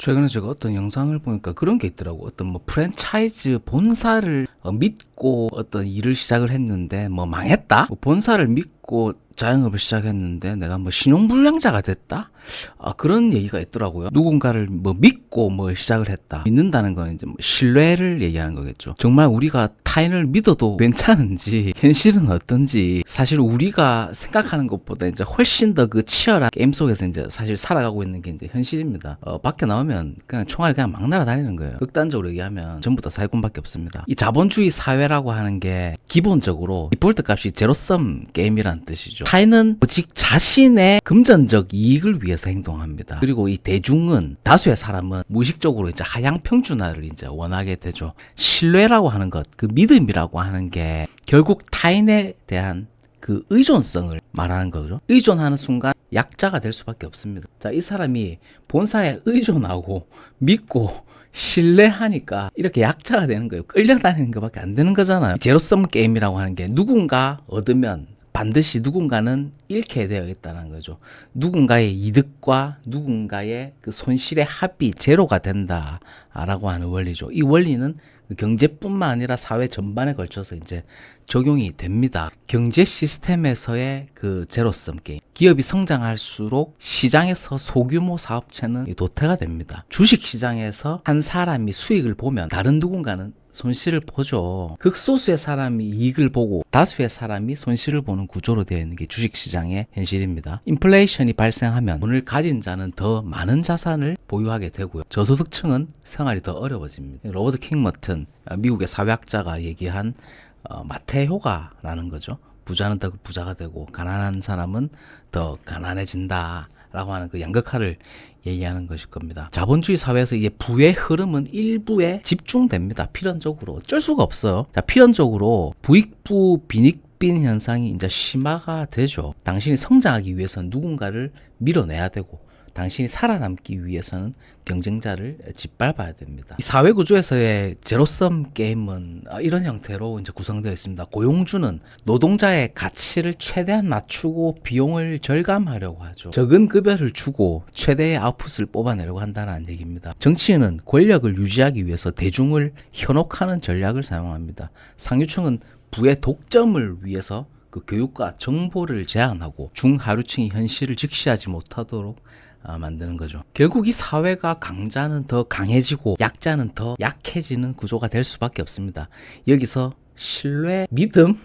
최근에 제가 어떤 영상을 보니까 그런 게 있더라고. 어떤 뭐 프랜차이즈 본사를 믿고 어떤 일을 시작을 했는데 뭐 망했다? 뭐 본사를 믿고 자영업을 시작했는데 내가 뭐 신용불량자가 됐다? 그런 얘기가 있더라고요. 누군가를 뭐 믿고 뭐 시작을 했다. 믿는다는 건 이제 뭐 신뢰를 얘기하는 거겠죠. 정말 우리가 타인을 믿어도 괜찮은지, 현실은 어떤지, 사실 우리가 생각하는 것보다 이제 훨씬 더 그 치열한 게임 속에서 이제 사실 살아가고 있는 게 이제 현실입니다. 밖에 나오면 그냥 총알이 그냥 막 날아다니는 거예요. 극단적으로 얘기하면 전부 다 사기꾼밖에 없습니다. 이 자본주의 사회라고 하는 게 기본적으로 디폴트 값이 제로섬 게임이라는 뜻이죠. 타인은 오직 자신의 금전적 이익을 위해서 행동합니다. 그리고 이 대중은, 다수의 사람은 무의식적으로 이제 하향 평준화를 이제 원하게 되죠. 신뢰라고 하는 것, 그 믿음이라고 하는 게 결국 타인에 대한 그 의존성을 말하는 거죠. 의존하는 순간 약자가 될 수밖에 없습니다. 자, 이 사람이 본사에 의존하고 믿고 신뢰하니까 이렇게 약자가 되는 거예요. 끌려다니는 것밖에 안 되는 거잖아요. 제로섬 게임이라고 하는 게 누군가 얻으면 반드시 누군가는 잃게 되어 있다는 거죠. 누군가의 이득과 누군가의 그 손실의 합이 제로가 된다라고 하는 원리죠. 이 원리는 경제뿐만 아니라 사회 전반에 걸쳐서 이제 적용이 됩니다. 경제 시스템에서의 그 제로섬 게임. 기업이 성장할수록 시장에서 소규모 사업체는 도태가 됩니다. 주식 시장에서 한 사람이 수익을 보면 다른 누군가는 손실을 보죠. 극소수의 사람이 이익을 보고 다수의 사람이 손실을 보는 구조로 되어 있는 게 주식시장의 현실입니다. 인플레이션이 발생하면 돈을 가진 자는 더 많은 자산을 보유하게 되고요. 저소득층은 생활이 더 어려워집니다. 로버트 킹머튼, 미국의 사회학자가 얘기한 마태 효과라는 거죠. 부자는 더 부자가 되고 가난한 사람은 더 가난해진다 라고 하는 그 양극화를 얘기하는 것일 겁니다. 자본주의 사회에서 이게 부의 흐름은 일부에 집중됩니다. 필연적으로 어쩔 수가 없어요. 자, 필연적으로 부익부 빈익빈 현상이 이제 심화가 되죠. 당신이 성장하기 위해서는 누군가를 밀어내야 되고 당신이 살아남기 위해서는 경쟁자를 짓밟아야 됩니다. 이 사회 구조에서의 제로섬 게임은 이런 형태로 이제 구성되어 있습니다. 고용주는 노동자의 가치를 최대한 낮추고 비용을 절감하려고 하죠. 적은 급여를 주고 최대의 아웃풋을 뽑아내려고 한다는 얘기입니다. 정치인은 권력을 유지하기 위해서 대중을 현혹하는 전략을 사용합니다. 상류층은 부의 독점을 위해서 그 교육과 정보를 제한하고 중하류층이 현실을 직시하지 못하도록 만드는 거죠. 결국 이 사회가 강자는 더 강해지고 약자는 더 약해지는 구조가 될 수밖에 없습니다. 여기서 신뢰, 믿음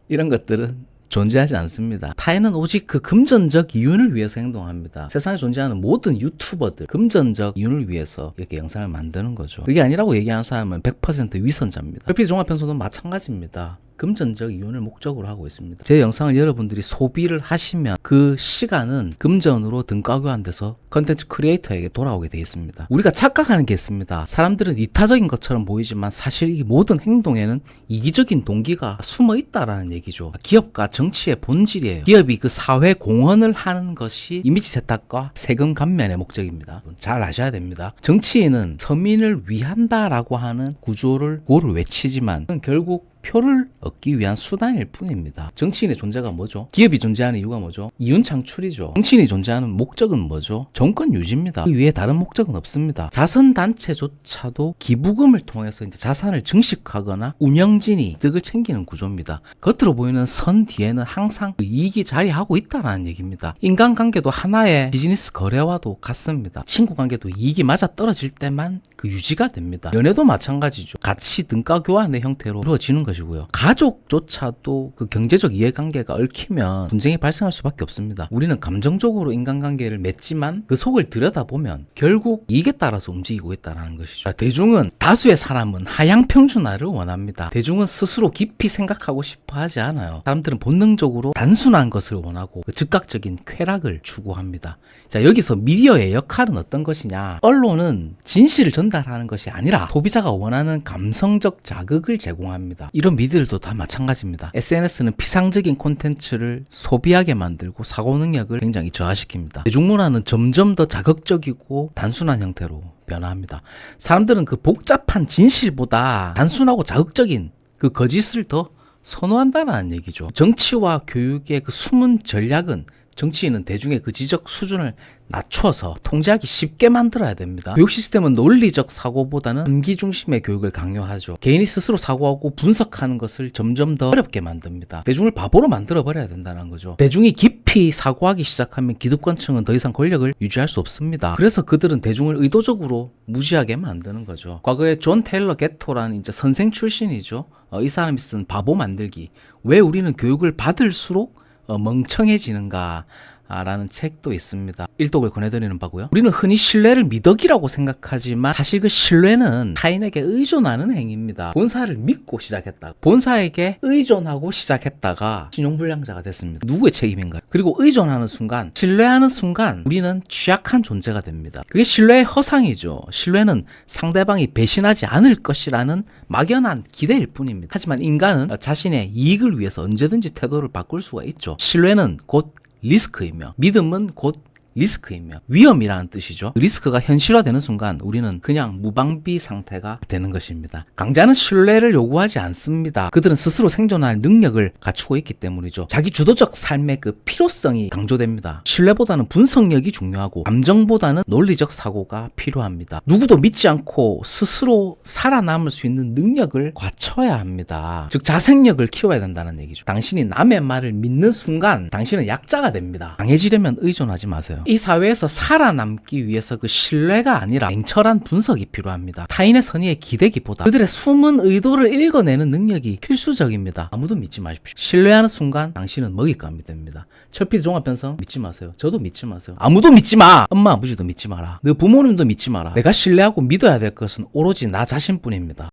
이런 것들은 존재하지 않습니다. 타인은 오직 그 금전적 이윤을 위해서 행동합니다. 세상에 존재하는 모든 유튜버들 금전적 이윤을 위해서 이렇게 영상을 만드는 거죠. 그게 아니라고 얘기하는 사람은 100% 위선자입니다. LP 종합편소도 마찬가지입니다. 금전적 이윤을 목적으로 하고 있습니다. 제 영상을 여러분들이 소비를 하시면 그 시간은 금전으로 등가 교환돼서 컨텐츠 크리에이터에게 돌아오게 되어 있습니다. 우리가 착각하는 게 있습니다. 사람들은 이타적인 것처럼 보이지만 사실 이 모든 행동에는 이기적인 동기가 숨어 있다라는 얘기죠. 기업과 정치의 본질이에요. 기업이 그 사회 공헌을 하는 것이 이미지 세탁과 세금 감면의 목적입니다. 잘 아셔야 됩니다. 정치인은 서민을 위한다라고 하는 구호를 외치지만 결국 표를 얻기 위한 수단일 뿐입니다. 정치인의 존재가 뭐죠? 기업이 존재하는 이유가 뭐죠? 이윤 창출이죠. 정치인이 존재하는 목적은 뭐죠? 정권 유지입니다. 그 외에 다른 목적은 없습니다. 자선단체조차도 기부금을 통해서 이제 자산을 증식하거나 운영진이 이득을 챙기는 구조입니다. 겉으로 보이는 선 뒤에는 항상 그 이익이 자리하고 있다는 얘기입니다. 인간관계도 하나의 비즈니스 거래와도 같습니다. 친구관계도 이익이 맞아 떨어질 때만 그 유지가 됩니다. 연애도 마찬가지죠. 가치 등가 교환의 형태로 이루어지는 것이고요. 가족조차도 그 경제적 이해관계가 얽히면 분쟁이 발생할 수밖에 없습니다. 우리는 감정적으로 인간관계를 맺지만 그 속을 들여다보면 결국 이익에 따라서 움직이고 있다는 것이죠. 대중은, 다수의 사람은 하향 평준화를 원합니다. 대중은 스스로 깊이 생각하고 싶어 하지 않아요. 사람들은 본능적으로 단순한 것을 원하고 그 즉각적인 쾌락을 추구합니다. 자, 여기서 미디어의 역할은 어떤 것이냐? 언론은 진실을 전달하는 것이 아니라 소비자가 원하는 감성적 자극을 제공합니다. 이런 미디어들도 다 마찬가지입니다. SNS는 피상적인 콘텐츠를 소비하게 만들고 사고 능력을 굉장히 저하시킵니다. 대중문화는 점점 더 자극적이고 단순한 형태로 변화합니다. 사람들은 그 복잡한 진실보다 단순하고 자극적인 그 거짓을 더 선호한다는 얘기죠. 정치와 교육의 그 숨은 전략은 정치인은 대중의 그 지적 수준을 낮춰서 통제하기 쉽게 만들어야 됩니다. 교육 시스템은 논리적 사고보다는 암기 중심의 교육을 강요하죠. 개인이 스스로 사고하고 분석하는 것을 점점 더 어렵게 만듭니다. 대중을 바보로 만들어버려야 된다는 거죠. 대중이 깊이 사고하기 시작하면 기득권층은 더 이상 권력을 유지할 수 없습니다. 그래서 그들은 대중을 의도적으로 무시하게 만드는 거죠. 과거에 존 테일러 게토라는 이제 선생 출신이죠. 이 사람이 쓴 바보 만들기. 왜 우리는 교육을 받을수록 멍청해지는가 라는 책도 있습니다. 일독을 권해드리는 바고요. 우리는 흔히 신뢰를 미덕이라고 생각하지만 사실 그 신뢰는 타인에게 의존하는 행위입니다. 본사를 믿고 시작했다. 본사에게 의존하고 시작했다가 신용불량자가 됐습니다. 누구의 책임인가요? 그리고 의존하는 순간, 신뢰하는 순간 우리는 취약한 존재가 됩니다. 그게 신뢰의 허상이죠. 신뢰는 상대방이 배신하지 않을 것이라는 막연한 기대일 뿐입니다. 하지만 인간은 자신의 이익을 위해서 언제든지 태도를 바꿀 수가 있죠. 신뢰는 곧 리스크이며 믿음은 곧 리스크이며 위험이라는 뜻이죠. 리스크가 현실화되는 순간 우리는 그냥 무방비 상태가 되는 것입니다. 강자는 신뢰를 요구하지 않습니다. 그들은 스스로 생존할 능력을 갖추고 있기 때문이죠. 자기 주도적 삶의 그 필요성이 강조됩니다. 신뢰보다는 분석력이 중요하고 감정보다는 논리적 사고가 필요합니다. 누구도 믿지 않고 스스로 살아남을 수 있는 능력을 갖춰야 합니다. 즉 자생력을 키워야 된다는 얘기죠. 당신이 남의 말을 믿는 순간 당신은 약자가 됩니다. 강해지려면 의존하지 마세요. 이 사회에서 살아남기 위해서 그 신뢰가 아니라 냉철한 분석이 필요합니다. 타인의 선의에 기대기보다 그들의 숨은 의도를 읽어내는 능력이 필수적입니다. 아무도 믿지 마십시오. 신뢰하는 순간 당신은 먹잇감이 됩니다. 철필 종합편성 믿지 마세요. 저도 믿지 마세요. 아무도 믿지 마! 엄마 아버지도 믿지 마라. 너 부모님도 믿지 마라. 내가 신뢰하고 믿어야 될 것은 오로지 나 자신뿐입니다.